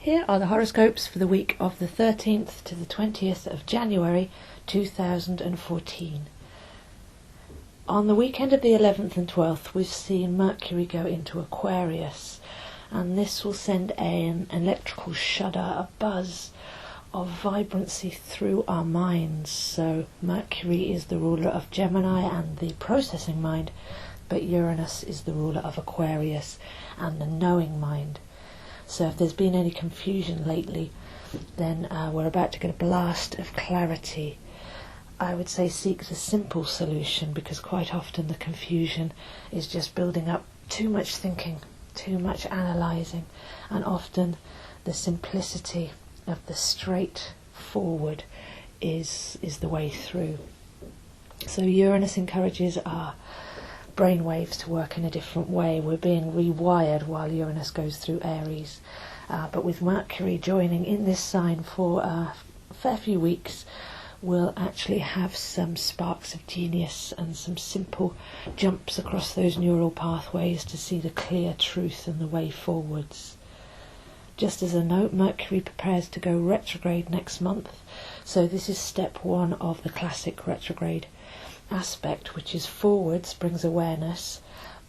Here are the horoscopes for the week of the 13th to the 20th of January 2014. On the weekend of the 11th and 12th, we've seen Mercury go into Aquarius, and this will send an electrical shudder, a buzz of vibrancy through our minds. So Mercury is the ruler of Gemini and the processing mind, but Uranus is the ruler of Aquarius and the knowing mind. So if there's been any confusion lately, then we're about to get a blast of clarity. I would say seek the simple solution, because quite often the confusion is just building up too much thinking, too much analysing, and often the simplicity of the straightforward is the way through. So Uranus encourages our brainwaves to work in a different way. We're being rewired while Uranus goes through Aries. But with Mercury joining in this sign for a fair few weeks, we'll actually have some sparks of genius and some simple jumps across those neural pathways to see the clear truth and the way forwards. Just as a note, Mercury prepares to go retrograde next month, so this is step one of the classic retrograde aspect, which is forwards brings awareness,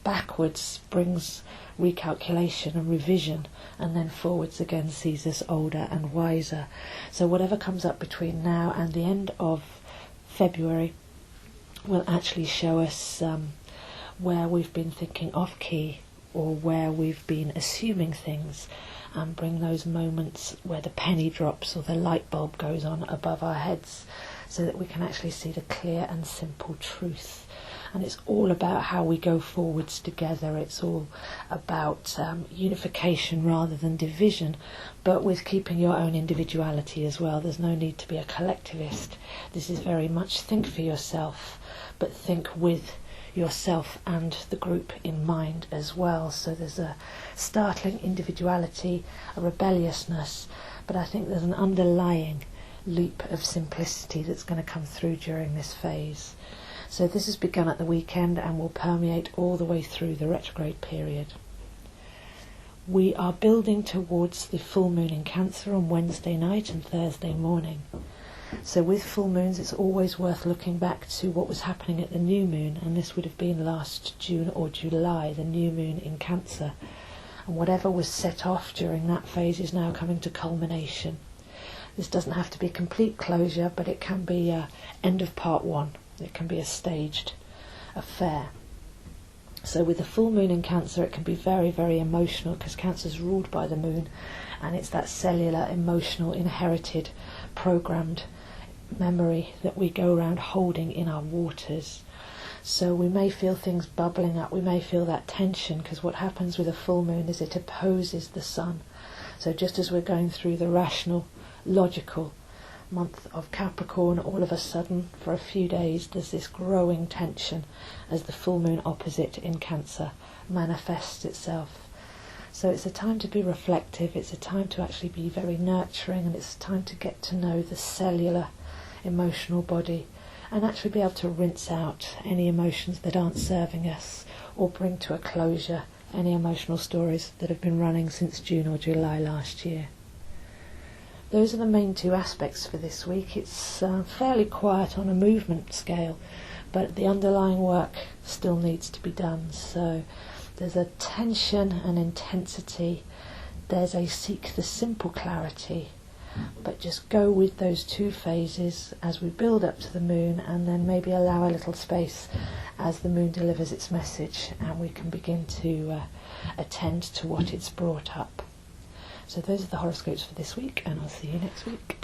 backwards brings recalculation and revision, and then forwards again sees us older and wiser. So whatever comes up between now and the end of February will actually show us where we've been thinking off key, or where we've been assuming things, and bring those moments where the penny drops or the light bulb goes on above our heads, so that we can actually see the clear and simple truth. And it's all about how we go forwards together. It's all about unification rather than division, but with keeping your own individuality as well. There's no need to be a collectivist. This is very much think for yourself, but think with yourself and the group in mind as well. So there's a startling individuality, a rebelliousness, but I think there's an underlying leap of simplicity that's going to come through during this phase. So this has begun at the weekend and will permeate all the way through the retrograde period. We are building towards the full moon in Cancer on Wednesday night and Thursday morning. So with full moons, it's always worth looking back to what was happening at the new moon, and this would have been last June or July, the new moon in Cancer. And whatever was set off during that phase is now coming to culmination. This doesn't have to be complete closure, but it can be end of part one. It can be a staged affair. So with the full moon in Cancer, it can be very, very emotional, because Cancer is ruled by the moon, and it's that cellular, emotional, inherited, programmed memory that we go around holding in our waters. So we may feel things bubbling up, we may feel that tension, because what happens with a full moon is it opposes the sun. So just as we're going through the rational, logical month of Capricorn, all of a sudden for a few days there's this growing tension as the full moon opposite in Cancer manifests itself. So it's a time to be reflective, it's a time to actually be very nurturing, and it's a time to get to know the cellular emotional body and actually be able to rinse out any emotions that aren't serving us, or bring to a closure any emotional stories that have been running since June or July last year. Those are the main two aspects for this week. It's fairly quiet on a movement scale, but the underlying work still needs to be done. So there's a tension and intensity, there's a seek the simple clarity, but just go with those two phases as we build up to the moon, and then maybe allow a little space as the moon delivers its message, and we can begin to attend to what it's brought up. So those are the horoscopes for this week, and I'll see you next week.